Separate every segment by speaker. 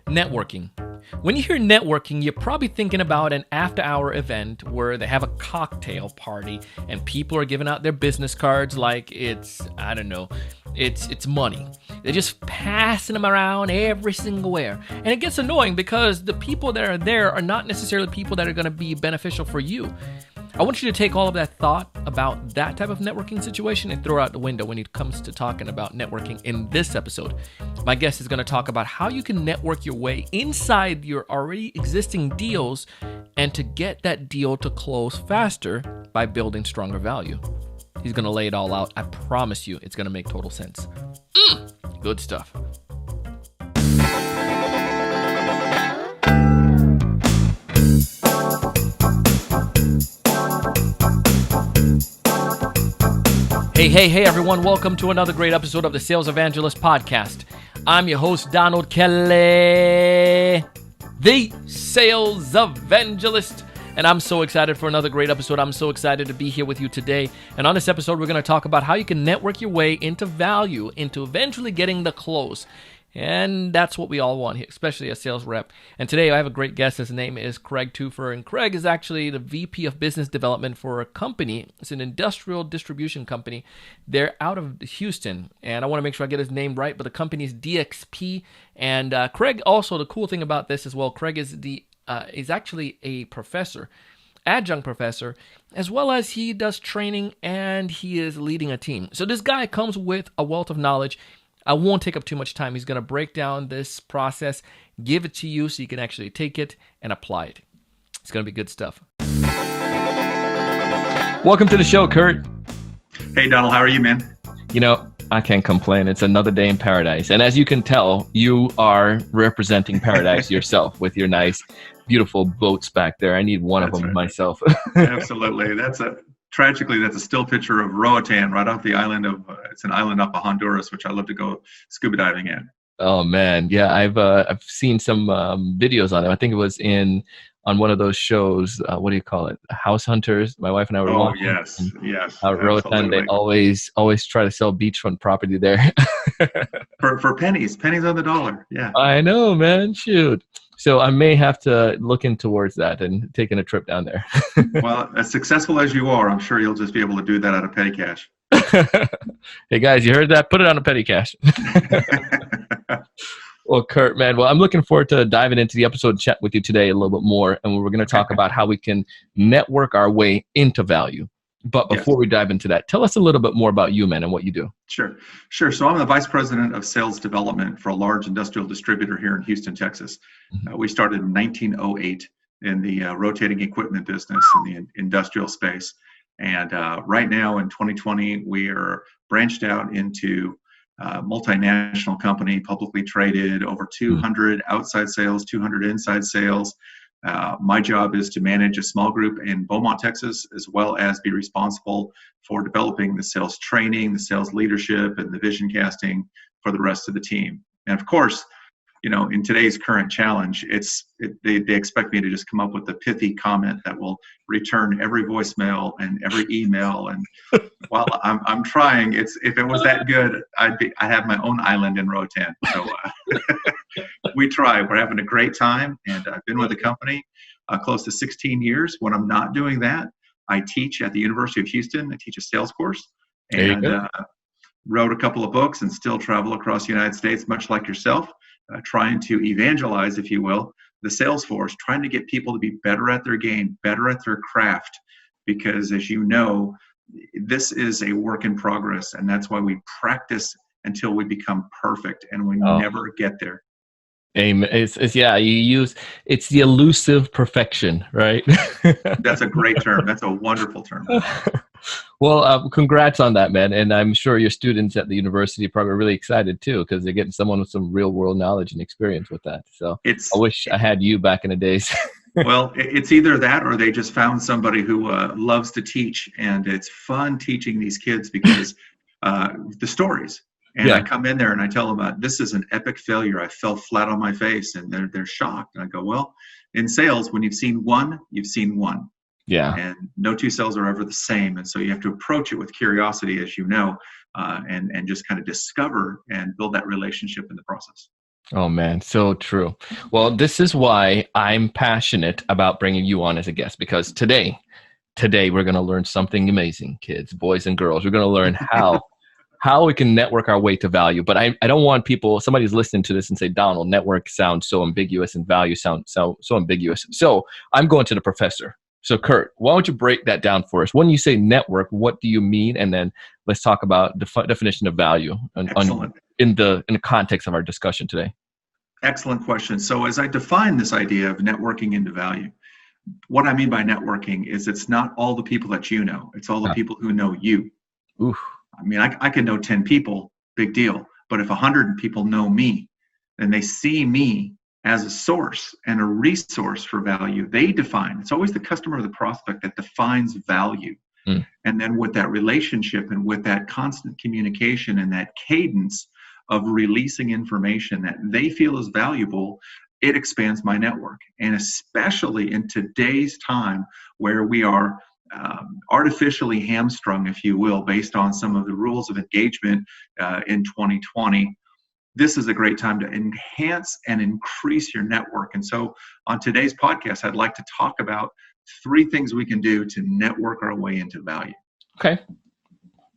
Speaker 1: Networking. When you hear networking, you're probably thinking about an after-hour event where they have a cocktail party and people are giving out their business cards like it's, I don't know, it's money. They're just passing them around every single where. And it gets annoying because the people that are there are not necessarily people that are going to be beneficial for you. I want you to take all of that thought about that type of networking situation and throw it out the window when it comes to talking about networking in this episode. My guest is going to talk about how you can network your way inside your already existing deals and to get that deal to close faster by building stronger value. He's going to lay it all out. I promise you it's going to make total sense. Good stuff. Hey, everyone. Welcome to another great episode of the Sales Evangelist Podcast. I'm your host, Donald Kelly, the Sales Evangelist. And I'm so excited for another great episode. I'm so excited to be here with you today. And on this episode, we're going to talk about how you can network your way into value, into eventually getting the close. And that's what we all want here, especially a sales rep. And today I have a great guest. His name is Curt Tueffert. And Craig is actually the VP of Business Development for a company. It's an industrial distribution company. They're out of Houston. And I want to make sure I get his name right, but the company is DXP. And Craig, also the cool thing about this as well, Craig is is actually a professor, adjunct professor, as well as he does training and he is leading a team. So this guy comes with a wealth of knowledge. I won't take up too much time. He's going to break down this process, give it to you so you can actually take it and apply it. It's going to be good stuff. Welcome to the show, Curt.
Speaker 2: Hey, Donald. How are you, man?
Speaker 1: You know, I can't complain. It's another day in paradise. And as you can tell, you are representing paradise yourself with your nice, beautiful boats back there. I need one of them myself.
Speaker 2: Absolutely. Tragically, that's a still picture of Roatan right off the island of, it's an island up of Honduras, which I love to go scuba diving in.
Speaker 1: Oh man. Yeah. I've seen some videos on it. I think it was on one of those shows. What do you call it? House Hunters. My wife and I were watching.
Speaker 2: Yes.
Speaker 1: Roatan, they always try to sell beachfront property there.
Speaker 2: for pennies on the dollar. Yeah.
Speaker 1: I know, man. Shoot. So I may have to look in towards that and taking a trip down there.
Speaker 2: Well, as successful as you are, I'm sure you'll just be able to do that out of petty cash.
Speaker 1: Hey guys, you heard that? Put it on a petty cash. Well, Curt, man, I'm looking forward to diving into the episode and chat with you today a little bit more. And we're going to talk about how we can network our way into value. But before we dive into that, tell us a little bit more about you, man, and what you do.
Speaker 2: Sure. So I'm the Vice President of Sales Development for a large industrial distributor here in Houston, Texas. We started in 1908 in the rotating equipment business in the industrial space. And right now in 2020, we are branched out into multinational company, publicly traded, over 200 outside sales, 200 inside sales. My job is to manage a small group in Beaumont, Texas, as well as be responsible for developing the sales training, the sales leadership, and the vision casting for the rest of the team. And of course, you know, in today's current challenge, they expect me to just come up with a pithy comment that will return every voicemail and every email. And while I'm trying, if it was that good, I'd have my own island in Roatan. So we try. We're having a great time, and I've been with the company close to 16 years. When I'm not doing that, I teach at the University of Houston. I teach a sales course, and wrote a couple of books, and still travel across the United States, much like yourself. Trying to evangelize, if you will, the sales force, trying to get people to be better at their game, better at their craft, because as you know, this is a work in progress, and that's why we practice until we become perfect, and we never get there.
Speaker 1: Amen. It's it's the elusive perfection, right?
Speaker 2: That's a great term. That's a wonderful term.
Speaker 1: Well, congrats on that, man. And I'm sure your students at the university are probably really excited too, because they're getting someone with some real world knowledge and experience with that. So I wish I had you back in the days.
Speaker 2: Well, it's either that or they just found somebody who loves to teach, and it's fun teaching these kids because the stories. And I come in there and I tell them, this is an epic failure. I fell flat on my face, and they're shocked. And I go, well, in sales, when you've seen one, you've seen one.
Speaker 1: Yeah.
Speaker 2: And no two sales are ever the same. And so you have to approach it with curiosity, as you know, and just kind of discover and build that relationship in the process.
Speaker 1: Oh man, so true. Well, this is why I'm passionate about bringing you on as a guest, because today we're going to learn something amazing, kids, boys and girls. We're going to learn how we can network our way to value. But I don't want somebody's listening to this and say, Donald, network sounds so ambiguous and value sounds so ambiguous. So I'm going to the professor. So Curt, why don't you break that down for us? When you say network, what do you mean? And then let's talk about the definition of value in the context of our discussion today.
Speaker 2: Excellent question. So as I define this idea of networking into value, what I mean by networking is it's not all the people that you know, it's all the people who know you.
Speaker 1: Oof.
Speaker 2: I mean, I can know 10 people, big deal. But if 100 people know me and they see me as a source and a resource for value, they define. It's always the customer or the prospect that defines value. And then with that relationship and with that constant communication and that cadence of releasing information that they feel is valuable, it expands my network. And especially in today's time where we are artificially hamstrung, if you will, based on some of the rules of engagement in 2020, this is a great time to enhance and increase your network. And so on today's podcast, I'd like to talk about 3 things we can do to network our way into value.
Speaker 1: Okay.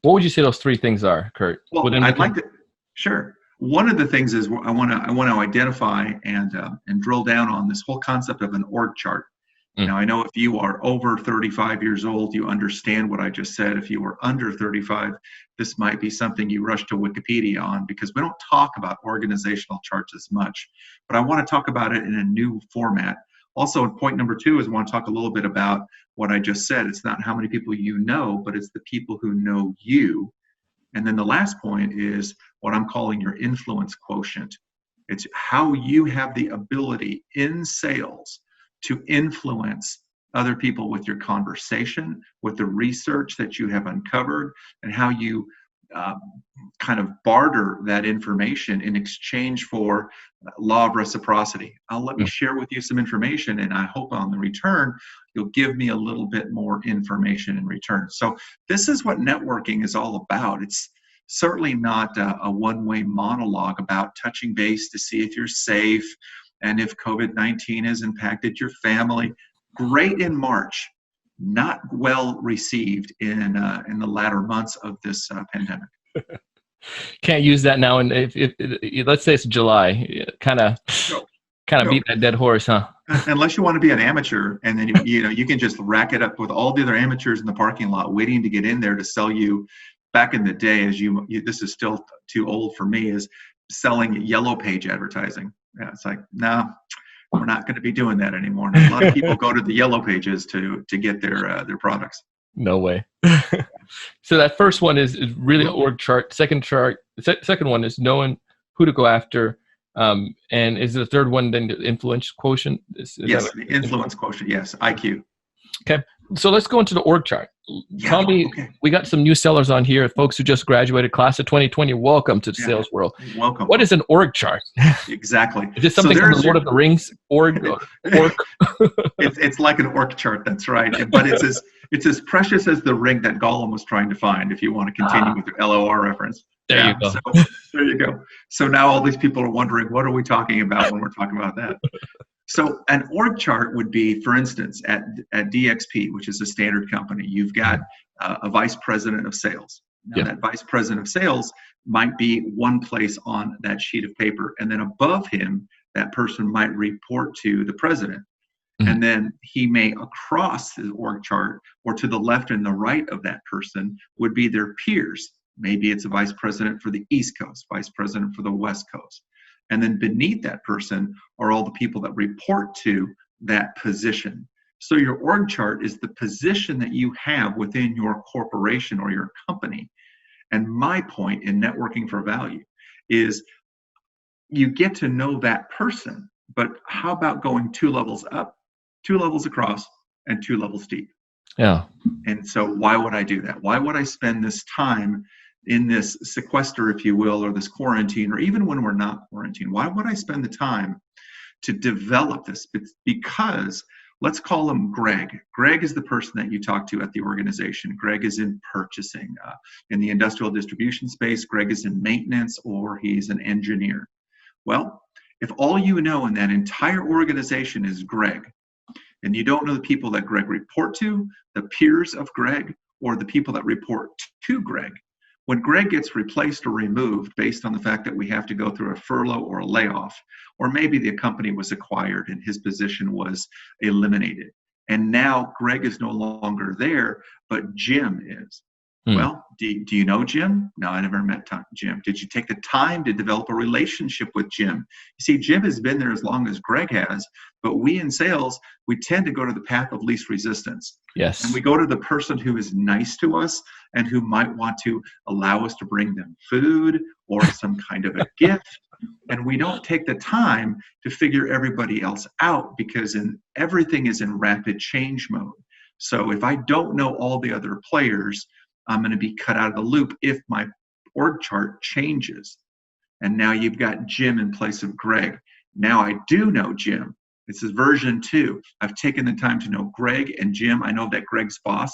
Speaker 1: What would you say those 3 things are, Curt?
Speaker 2: Well, I'd like to, sure. One of the things is I want to identify and drill down on this whole concept of an org chart. Now, I know if you are over 35 years old, you understand what I just said. If you are under 35, this might be something you rush to Wikipedia on, because we don't talk about organizational charts as much. But I want to talk about it in a new format. Also, point number 2 is I want to talk a little bit about what I just said. It's not how many people you know, but it's the people who know you. And then the last point is what I'm calling your influence quotient. It's how you have the ability in sales to influence other people with your conversation, with the research that you have uncovered, and how you kind of barter that information in exchange for law of reciprocity. Let me share with you some information, and I hope on the return, you'll give me a little bit more information in return. So this is what networking is all about. It's certainly not a one-way monologue about touching base to see if you're safe and if COVID-19 has impacted your family. Great in March, not well received in the latter months of this pandemic.
Speaker 1: Can't use that now. And if let's say it's July, kind of beat that dead horse, huh?
Speaker 2: Unless you want to be an amateur, and then you can just rack it up with all the other amateurs in the parking lot waiting to get in there to sell you. Back in the day, as you this is still too old for me, is selling yellow page advertising. Yeah, it's like, no, we're not going to be doing that anymore. And a lot of people go to the yellow pages to get their products.
Speaker 1: No way. So that first one is really an org chart. Second one is knowing who to go after. And is the third one then the influence quotient?
Speaker 2: Yes, the influence quotient. Yes, IQ.
Speaker 1: Okay. So let's go into the org chart. Tell me, we got some new sellers on here, folks who just graduated, class of 2020. Welcome to the sales world.
Speaker 2: Welcome.
Speaker 1: What is an org chart?
Speaker 2: Exactly.
Speaker 1: Is this something from the Lord of the Rings? Org?
Speaker 2: It's like an org chart. That's right. But it's as precious as the ring that Gollum was trying to find, if you want to continue with your LOR reference.
Speaker 1: There you go.
Speaker 2: So, there you go. So now all these people are wondering, what are we talking about when we're talking about that? So an org chart would be, for instance, at DXP, which is a standard company, you've got a vice president of sales. Now, that vice president of sales might be one place on that sheet of paper, and then above him, that person might report to the president. And then he may, across his org chart, or to the left and the right of that person, would be their peers. Maybe it's a vice president for the East Coast, vice president for the West Coast. And then beneath that person are all the people that report to that position. So your org chart is the position that you have within your corporation or your company. And my point in networking for value is you get to know that person, but how about going 2 levels up, 2 levels across, and 2 levels deep?
Speaker 1: Yeah.
Speaker 2: And so why would I do that? Why would I spend this time in this sequester, if you will, or this quarantine, or even when we're not quarantined? Why would I spend the time to develop this? Because let's call him Greg. Greg is the person that you talk to at the organization. Greg is in purchasing. In the industrial distribution space, Greg is in maintenance, or he's an engineer. Well, If all you know in that entire organization is Greg, and you don't know the people that Greg report to, the peers of Greg, or the people that report to Greg, when Greg gets replaced or removed based on the fact that we have to go through a furlough or a layoff, or maybe the company was acquired and his position was eliminated, and now Greg is no longer there, but Jim is. Well, do you know Jim? No, I never met Jim. Did you take the time to develop a relationship with Jim? You see, Jim has been there as long as Greg has, but we in sales, we tend to go to the path of least resistance.
Speaker 1: Yes.
Speaker 2: And we go to the person who is nice to us and who might want to allow us to bring them food or some kind of a gift. And we don't take the time to figure everybody else out because everything is in rapid change mode. So if I don't know all the other players, I'm going to be cut out of the loop if my org chart changes. And now you've got Jim in place of Greg. Now I do know Jim. This is version 2. I've taken the time to know Greg and Jim. I know that Greg's boss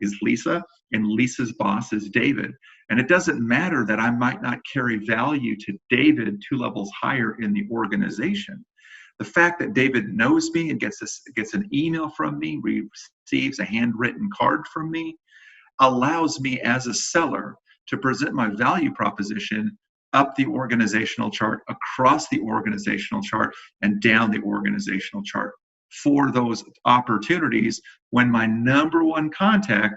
Speaker 2: is Lisa and Lisa's boss is David. And it doesn't matter that I might not carry value to David 2 levels higher in the organization. The fact that David knows me and gets an email from me, receives a handwritten card from me, allows me as a seller to present my value proposition up the organizational chart, across the organizational chart, and down the organizational chart for those opportunities when my number one contact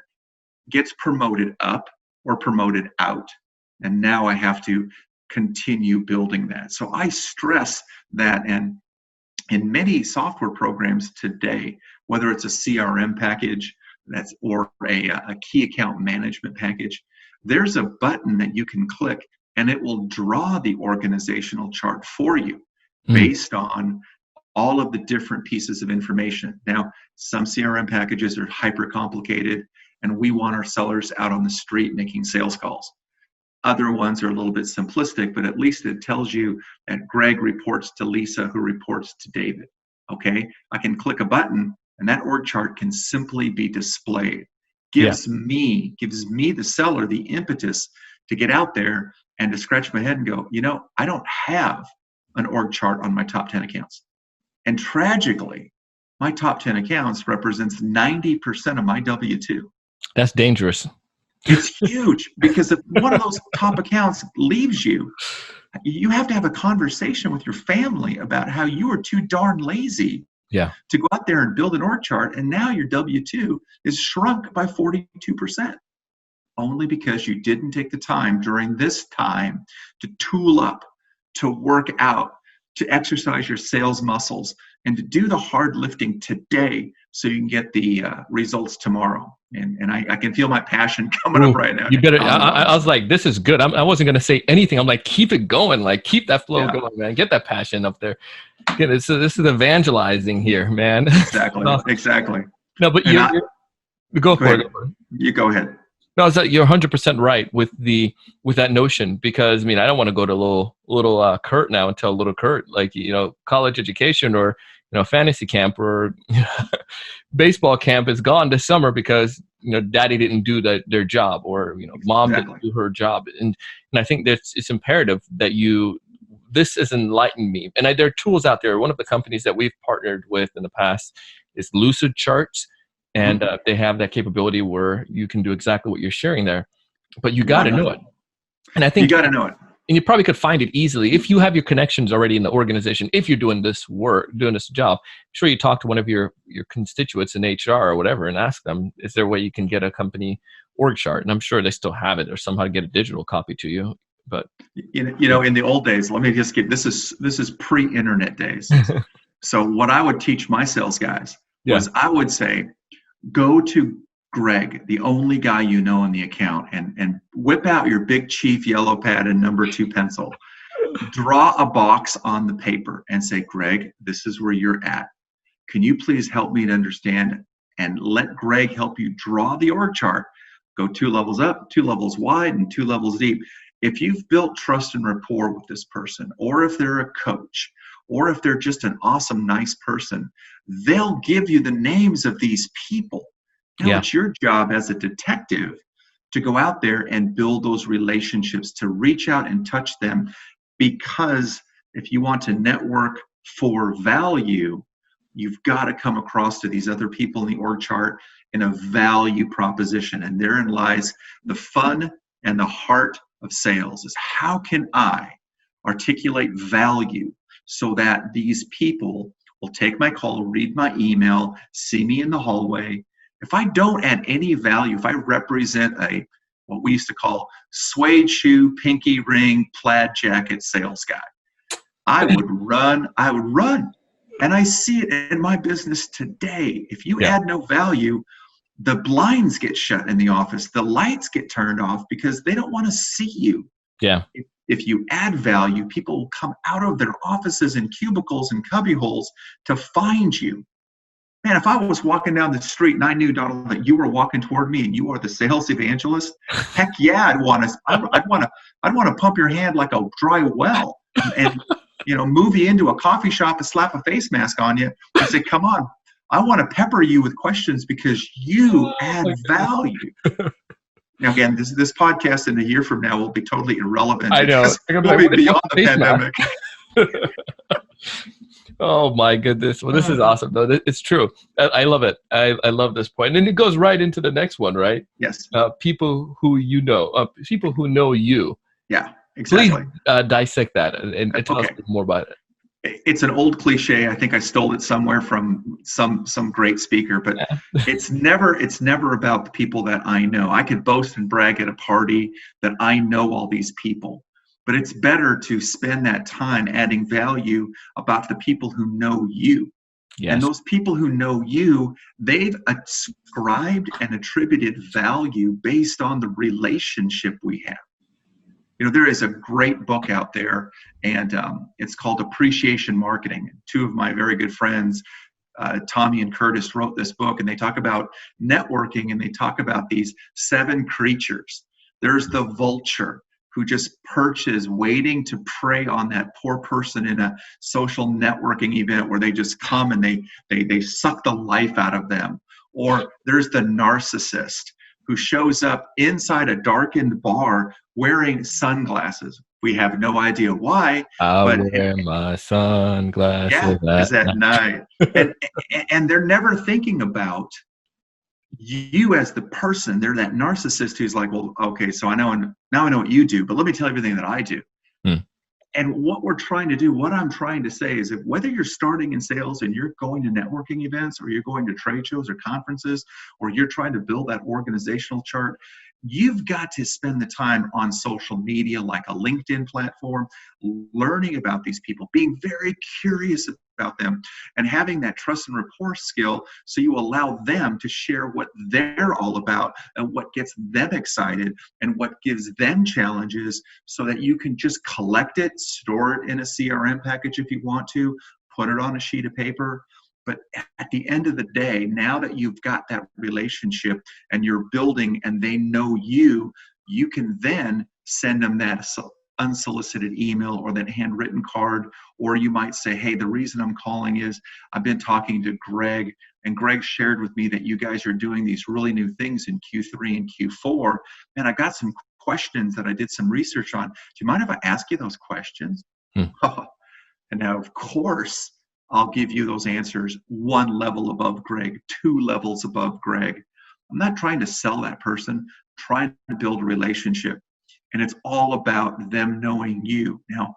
Speaker 2: gets promoted up or promoted out. And now I have to continue building that. So I stress that, and in many software programs today, whether it's a CRM package, or a key account management package, there's a button that you can click and it will draw the organizational chart for you based on all of the different pieces of information. Now, some CRM packages are hyper complicated and we want our sellers out on the street making sales calls. Other ones are a little bit simplistic, but at least it tells you that Greg reports to Lisa, who reports to David. Okay, I can click a button and that org chart can simply be displayed. Gives me, the seller, the impetus to get out there and to scratch my head and go, I don't have an org chart on my top 10 accounts. And tragically, my top 10 accounts represents 90% of my W-2.
Speaker 1: That's dangerous.
Speaker 2: It's huge because if one of those top accounts leaves you, you have to have a conversation with your family about how you are too darn lazy to go out there and build an org chart, and now your W-2 is shrunk by 42%, only because you didn't take the time during this time to tool up, to work out, to exercise your sales muscles, and to do the hard lifting today so you can get the results tomorrow. And I can feel my passion coming up right now.
Speaker 1: You better. I was like, this is good. I wasn't going to say anything. I'm like, keep it going. Like, keep that flow going, man. Get that passion up there. This is evangelizing here, man.
Speaker 2: Exactly. Exactly.
Speaker 1: No, but go for it.
Speaker 2: You go ahead.
Speaker 1: No, you're 100% right with that notion, because I don't want to go to little Curt now and tell little Curt, like, college education or fantasy camp or baseball camp is gone this summer because daddy didn't do their job, or mom didn't do her job, and I think that it's imperative that this has enlightened me. And there are tools out there. One of the companies that we've partnered with in the past is Lucid Charts. And they have that capability where you can do exactly what you're sharing there, but you got to know it. And I think
Speaker 2: you got to know it.
Speaker 1: And you probably could find it easily if you have your connections already in the organization. If you're doing this work, doing this job, I'm sure you talk to one of your constituents in HR or whatever and ask them, is there a way you can get a company org chart? And I'm sure they still have it, or somehow get a digital copy to you. But
Speaker 2: in the old days, let me just get this is pre-internet days. So what I would teach my sales guys was I would say, go to Greg, the only guy you know in the account, and whip out your big chief yellow pad and number 2 pencil. Draw a box on the paper and say, Greg, this is where you're at. Can you please help me to understand, and let Greg help you draw the org chart. Go 2 levels up, 2 levels wide, and 2 levels deep. If you've built trust and rapport with this person, or if they're a coach, or if they're just an awesome, nice person, they'll give you the names of these people. Now it's your job as a detective to go out there and build those relationships, to reach out and touch them, because if you want to network for value, you've got to come across to these other people in the org chart in a value proposition. And therein lies the fun and the heart of sales, is how can I articulate value so that these people will take my call, read my email, see me in the hallway. If I don't add any value, if I represent what we used to call suede shoe, pinky ring, plaid jacket sales guy, I would run. And I see it in my business today. If you add no value, the blinds get shut in the office. The lights get turned off because they don't want to see you.
Speaker 1: Yeah.
Speaker 2: If you add value, people will come out of their offices and cubicles and cubby holes to find you. Man, if I was walking down the street and I knew, Donald, that you were walking toward me and you are the sales evangelist, heck yeah, I'd want to pump your hand like a dry well and move you into a coffee shop and slap a face mask on you and say, come on, I want to pepper you with questions because you add value. Now, again, this podcast in a year from now will be totally irrelevant.
Speaker 1: I know.
Speaker 2: We'll be beyond the pandemic.
Speaker 1: Oh, my goodness. Well, this is awesome, though. It's true. I love it. I love this point. And it goes right into the next one, right?
Speaker 2: Yes.
Speaker 1: People who you know, people who know you.
Speaker 2: Yeah, exactly.
Speaker 1: Please dissect that and tell us more about it.
Speaker 2: It's an old cliche. I think I stole it somewhere from some great speaker, but it's never about the people that I know. I could boast and brag at a party that I know all these people, but it's better to spend that time adding value about the people who know you. Yes. And those people who know you, they've ascribed and attributed value based on the relationship we have. There is a great book out there, and it's called Appreciation Marketing. Two of my very good friends, Tommy and Curtis, wrote this book, and they talk about networking, and they talk about these 7 creatures. There's the vulture, who just perches, waiting to prey on that poor person in a social networking event where they just come and they suck the life out of them. Or there's the narcissist, who shows up inside a darkened bar wearing sunglasses. We have no idea why.
Speaker 1: I'll wear my sunglasses
Speaker 2: at night. And they're never thinking about you as the person. They're that narcissist who's like, well, okay, so now I know what you do, but let me tell you everything that I do. And what I'm trying to say is that whether you're starting in sales and you're going to networking events, or you're going to trade shows or conferences, or you're trying to build that organizational chart, you've got to spend the time on social media, like a LinkedIn platform, learning about these people, being very curious about them, and having that trust and rapport skill, so you allow them to share what they're all about and what gets them excited and what gives them challenges, so that you can just collect it, store it in a CRM package if you want to, put it on a sheet of paper. But at the end of the day, now that you've got that relationship and you're building and they know you, you can then send them that unsolicited email or that handwritten card. Or you might say, hey, the reason I'm calling is I've been talking to Greg, and Greg shared with me that you guys are doing these really new things in Q3 and Q4. And I got some questions that I did some research on. Do you mind if I ask you those questions? And now, of course, I'll give you those answers 1 level above Greg, 2 levels above Greg. I'm not trying to sell that person, trying to build a relationship. And it's all about them knowing you. Now,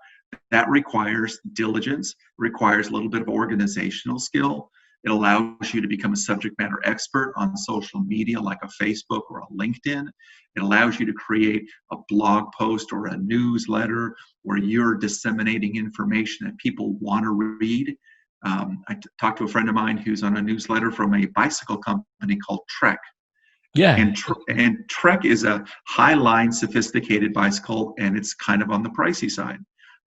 Speaker 2: that requires diligence, requires a little bit of organizational skill. It allows you to become a subject matter expert on social media like a Facebook or a LinkedIn. It allows you to create a blog post or a newsletter where you're disseminating information that people want to read. I talked to a friend of mine who's on a newsletter from a bicycle company called Trek.
Speaker 1: Yeah.
Speaker 2: And Trek is a high-line, sophisticated bicycle, and it's kind of on the pricey side.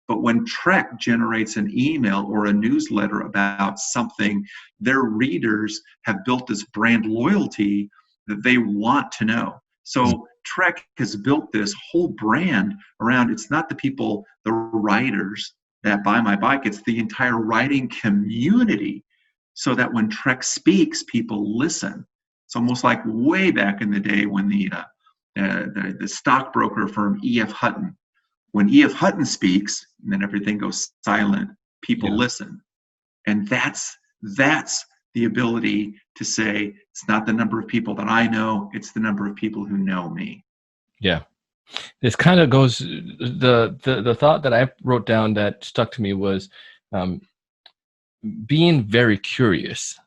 Speaker 2: But when Trek generates an email or a newsletter about something, their readers have built this brand loyalty that they want to know. So Trek has built this whole brand around, it's not the people, the riders that buy my bike, it's the entire riding community, so that when Trek speaks, people listen. It's almost like way back in the day when the stockbroker firm E.F. Hutton when E.F. Hutton speaks, and then everything goes silent, people
Speaker 1: Yeah.
Speaker 2: listen. And that's the ability to say, it's not the number of people that I know, it's the number of people who know me.
Speaker 1: Yeah. This kind of goes, the thought that I wrote down that stuck to me was um, being very curious.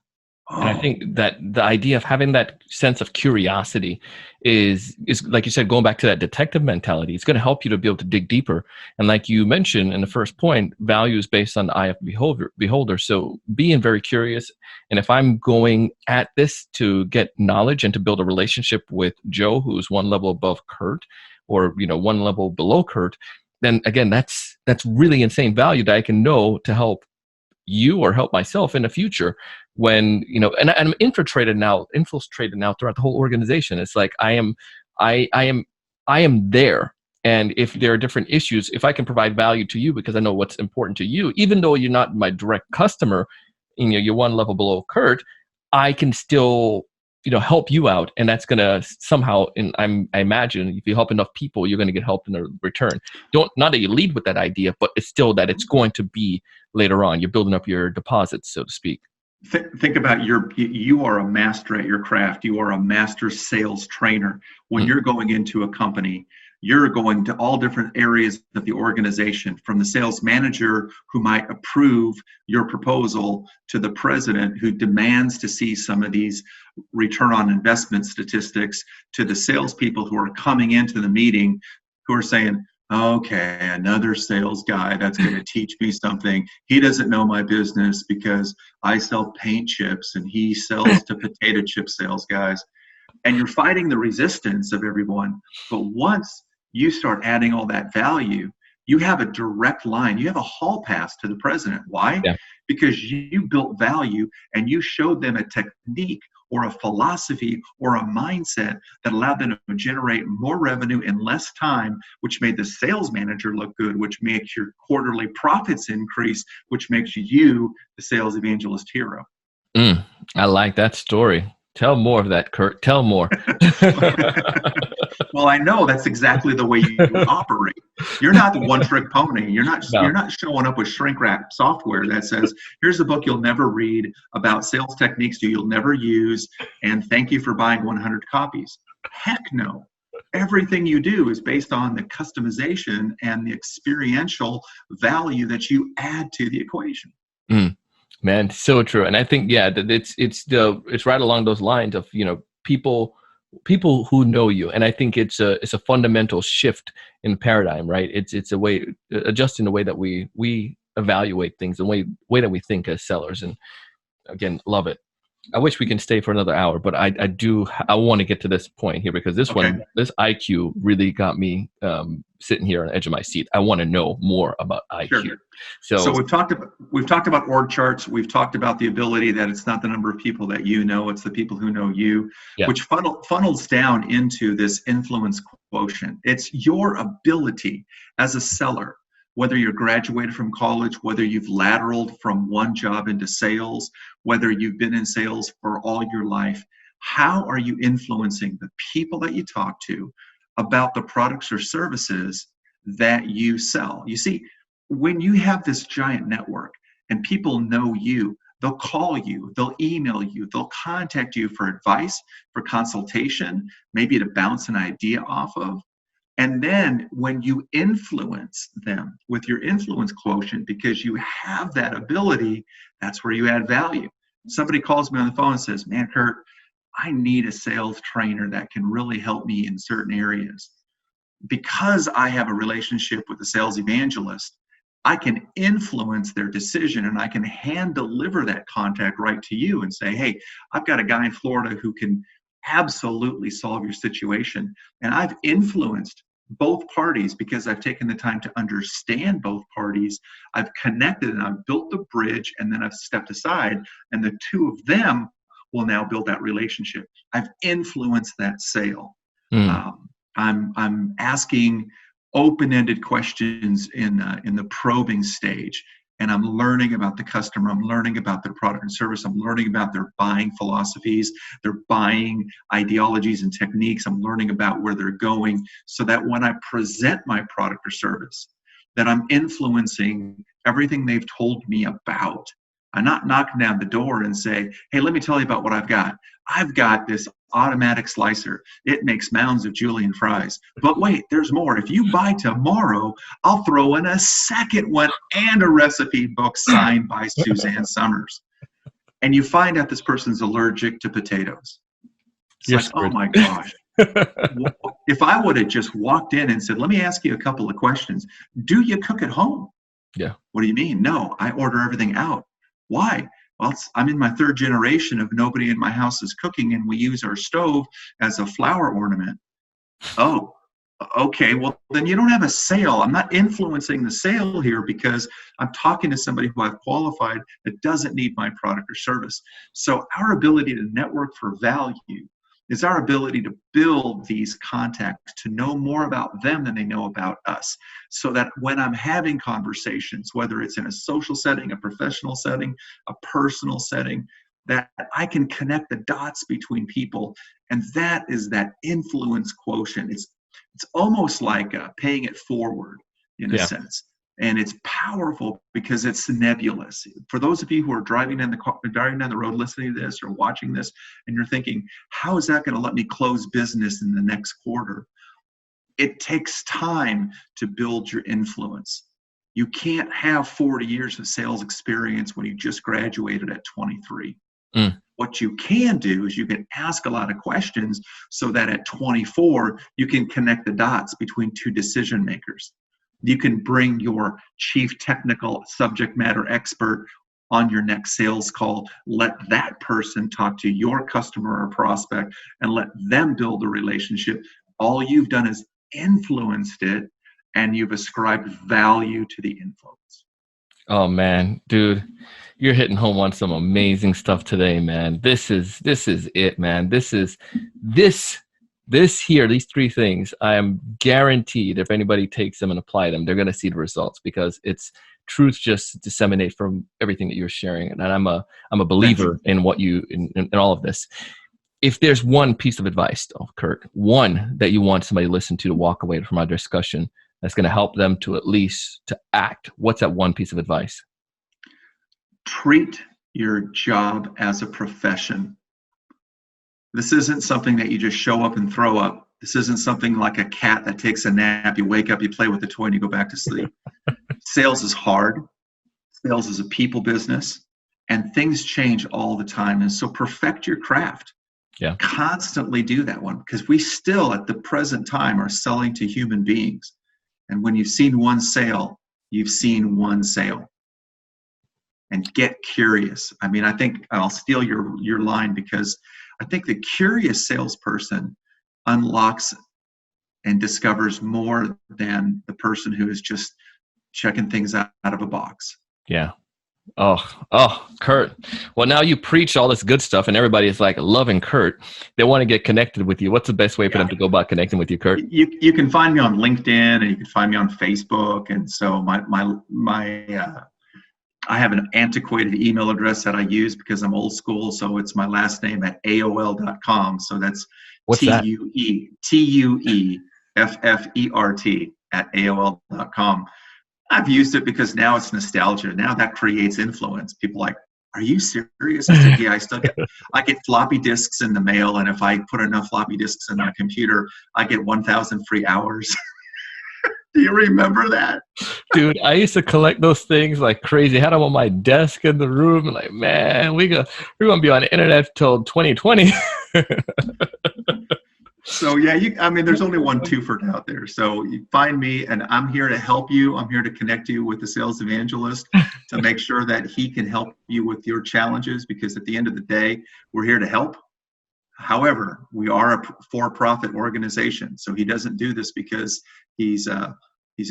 Speaker 1: And I
Speaker 2: Oh,
Speaker 1: think that the idea of having that sense of curiosity is like you said, going back to that detective mentality. It's going to help you to be able to dig deeper. And like you mentioned in the first point, value is based on the eye of the beholder. So being very curious. And if I'm going at this to get knowledge and to build a relationship with Joe, who's one level above Curt, or one level below Curt, then again, that's really insane value that I can know to help you or help myself in the future when and I'm infiltrated now throughout the whole organization. It's like I am there, and if there are different issues, if I can provide value to you because I know what's important to you, even though you're not my direct customer, you're one level below Curt, I can still help you out, and that's gonna somehow, and I imagine if you help enough people, you're gonna get help in the return. Not that you lead with that idea, but it's still that it's going to be later on. You're building up your deposits, so to speak.
Speaker 2: think about you are a master at your craft. You are a master sales trainer. When you're going into a company, you're going to all different areas of the organization, from the sales manager who might approve your proposal to the president who demands to see some of these return on investment statistics, to the salespeople who are coming into the meeting who are saying, okay, another sales guy that's going to teach me something. He doesn't know my business because I sell paint chips and he sells to potato chip sales guys. And you're fighting the resistance of everyone. But once you start adding all that value, you have a direct line. You have a hall pass to the president. Why?
Speaker 1: Yeah.
Speaker 2: Because you built value and you showed them a technique or a philosophy or a mindset that allowed them to generate more revenue in less time, which made the sales manager look good, which makes your quarterly profits increase, which makes you the sales evangelist hero.
Speaker 1: I like that story. Tell more of that, Curt. Tell more.
Speaker 2: Well, I know that's exactly the way you operate. You're not the one-trick pony. You're
Speaker 1: No.
Speaker 2: not showing up with shrink wrap software that says, here's a book you'll never read about sales techniques you'll never use, and thank you for buying 100 copies. Heck no. Everything you do is based on the customization and the experiential value that you add to the equation.
Speaker 1: Man, so true. And I think, yeah, that it's right along those lines of, people who know you. And I think it's a fundamental shift in paradigm, right? It's a way, adjusting the way that we evaluate things, the way that we think as sellers. And again, love it. I wish we can stay for another hour, but I want to get to this point here because this IQ really got me sitting here on the edge of my seat. I want to know more about IQ.
Speaker 2: Sure.
Speaker 1: So
Speaker 2: we've talked about org charts. We've talked about the ability that it's not the number of people that you know, it's the people who know you, which funnels down into this influence quotient. It's your ability as a seller, whether you're graduated from college, whether you've lateraled from one job into sales, whether you've been in sales for all your life. How are you influencing the people that you talk to about the products or services that you sell? You see, when you have this giant network and people know you, they'll call you, they'll email you, they'll contact you for advice, for consultation, maybe to bounce an idea off of. And then when you influence them with your influence quotient, because you have that ability, that's where you add value. Somebody calls me on the phone and says, man, Curt, I need a sales trainer that can really help me in certain areas. Because I have a relationship with a sales evangelist, I can influence their decision and I can hand deliver that contact right to you and say, hey, I've got a guy in Florida who can absolutely solve your situation. And I've influenced both parties because I've taken the time to understand both parties. I've connected and I've built the bridge, and then I've stepped aside, and the two of them will now build that relationship. I've influenced that sale. I'm asking open-ended questions in the probing stage. and I'm learning about the customer. I'm learning about their product and service. I'm learning about their buying philosophies, their buying ideologies and techniques. I'm learning about where they're going, so that when I present my product or service, that I'm influencing everything they've told me about. I'm not knocking down the door and say, hey, let me tell you about what I've got. I've got this automatic slicer. It makes mounds of julienne fries. But wait, there's more. If you buy tomorrow, I'll throw in a second one and a recipe book signed by Suzanne Summers. And you find out this person's allergic to potatoes. It's
Speaker 1: You're
Speaker 2: like,
Speaker 1: screwed.
Speaker 2: oh my gosh. If I would have just walked in and said, let me ask you a couple of questions. Do you cook at home?
Speaker 1: Yeah.
Speaker 2: What do you mean? No, I order everything out. Why? Well, I'm in my third generation of nobody in my house is cooking, and we use our stove as a flower ornament. Oh, okay. Well, then you don't have a sale. I'm not influencing the sale here, because I'm talking to somebody who I've qualified that doesn't need my product or service. So our ability to network for value is our ability to build these contacts, to know more about them than they know about us, so that when I'm having conversations, whether it's in a social setting, a professional setting, a personal setting, that I can connect the dots between people. And that is that influence quotient. It's almost like paying it forward in a sense. And it's powerful because it's nebulous. For those of you who are driving down the road, listening to this or watching this, and you're thinking, how is that going to let me close business in the next quarter? It takes time to build your influence. You can't have 40 years of sales experience when you just graduated at 23. What you can do is you can ask a lot of questions, so that at 24, you can connect the dots between two decision makers. You can bring your chief technical subject matter expert on your next sales call. Let that person talk to your customer or prospect and let them build a relationship. All you've done is influenced it, and you've ascribed value to the influence.
Speaker 1: Oh man, dude, you're hitting home on some amazing stuff today, man. This is it, man. These three things, I am guaranteed if anybody takes them and apply them, they're going to see the results, because it's truth just disseminate from everything that you're sharing. And I'm a believer in what in all of this. If there's one piece of advice, though, Curt, one that you want somebody to listen to walk away from our discussion, that's going to help them to at least to act, what's that one piece of advice?
Speaker 2: Treat your job as a profession. This isn't something that you just show up and throw up. This isn't something like a cat that takes a nap. You wake up, you play with the toy, and you go back to sleep. Sales is hard. Sales is a people business, and things change all the time. And so perfect your craft.
Speaker 1: Yeah.
Speaker 2: Constantly do that one, because we still at the present time are selling to human beings. And when you've seen one sale, you've seen one sale. And get curious. I mean, I think I'll steal your line, because I think the curious salesperson unlocks and discovers more than the person who is just checking things out of a box.
Speaker 1: Yeah. Oh, Curt. Well, now you preach all this good stuff, and everybody is like loving Curt. They want to get connected with you. What's the best way for them to go about connecting with you, Curt?
Speaker 2: You can find me on LinkedIn, and you can find me on Facebook. And so I have an antiquated email address that I use because I'm old school. So it's my last name at AOL.com. So that's TUEFFERT at AOL.com. I've used it because now it's nostalgia. Now that creates influence. People are like, are you serious? I said, yeah, I get floppy disks in the mail. And if I put enough floppy disks in my computer, I get 1,000 free hours. Do you remember that?
Speaker 1: Dude, I used to collect those things like crazy. I had them on my desk in the room. Like, man, we're going to be on the internet till 2020.
Speaker 2: So, yeah, there's only one Tueffert out there. So you find me, and I'm here to help you. I'm here to connect you with the sales evangelist to make sure that he can help you with your challenges, because at the end of the day, we're here to help. However, we are a for-profit organization. So he doesn't do this because he's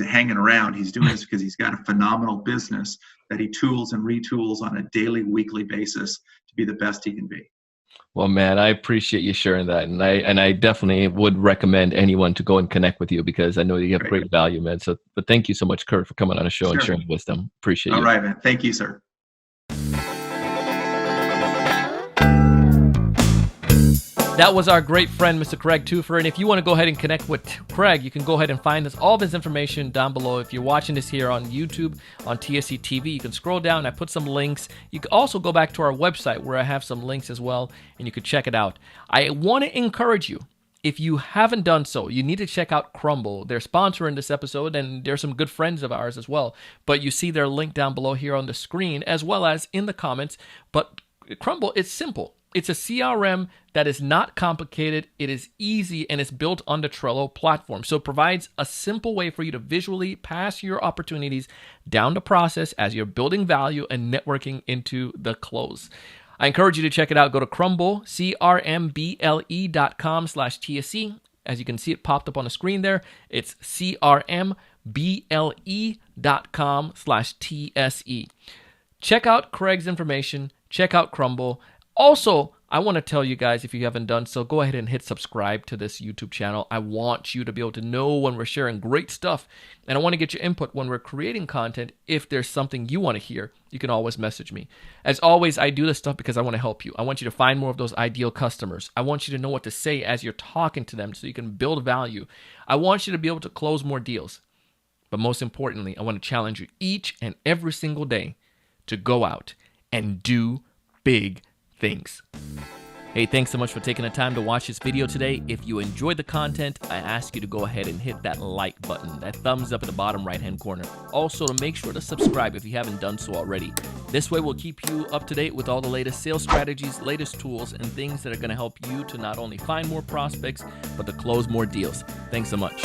Speaker 2: hanging around. He's doing this because he's got a phenomenal business that he tools and retools on a daily, weekly basis to be the best he can be.
Speaker 1: Well, man, I appreciate you sharing that, and I definitely would recommend anyone to go and connect with you because I know you have
Speaker 2: Great.
Speaker 1: great value, man. So, but thank you so much, Curt, for coming on the show and
Speaker 2: Sure.
Speaker 1: sharing wisdom. Appreciate
Speaker 2: All
Speaker 1: you.
Speaker 2: right, man. Thank you, sir.
Speaker 1: That was our great friend, Mr. Curt Tueffert. And if you want to go ahead and connect with Craig, you can go ahead and find all of his information down below. If you're watching this here on YouTube, on TSE TV, you can scroll down. I put some links. You can also go back to our website where I have some links as well, and you can check it out. I want to encourage you, if you haven't done so, you need to check out Crumble. They're sponsoring this episode, and they're some good friends of ours as well. But you see their link down below here on the screen, as well as in the comments. But Crumble, it's simple. It's a CRM that is not complicated, it is easy, and it's built on the Trello platform. So it provides a simple way for you to visually pass your opportunities down the process as you're building value and networking into the close. I encourage you to check it out. Go to Crumble, crmble.com/TSE. As you can see, it popped up on the screen there. It's crmble.com/TSE. Check out Craig's information. Check out Crumble. Also, I want to tell you guys, if you haven't done so, go ahead and hit subscribe to this YouTube channel. I want you to be able to know when we're sharing great stuff, and I want to get your input when we're creating content. If there's something you want to hear, you can always message me. As always, I do this stuff because I want to help you. I want you to find more of those ideal customers. I want you to know what to say as you're talking to them so you can build value. I want you to be able to close more deals. But most importantly, I want to challenge you each and every single day to go out and do big things. Hey, thanks so much for taking the time to watch this video today. If you enjoyed the content, I ask you to go ahead and hit that like button, that thumbs up in the bottom right-hand corner. Also, to make sure to subscribe if you haven't done so already. This way, we'll keep you up to date with all the latest sales strategies, latest tools, and things that are going to help you to not only find more prospects, but to close more deals. Thanks so much.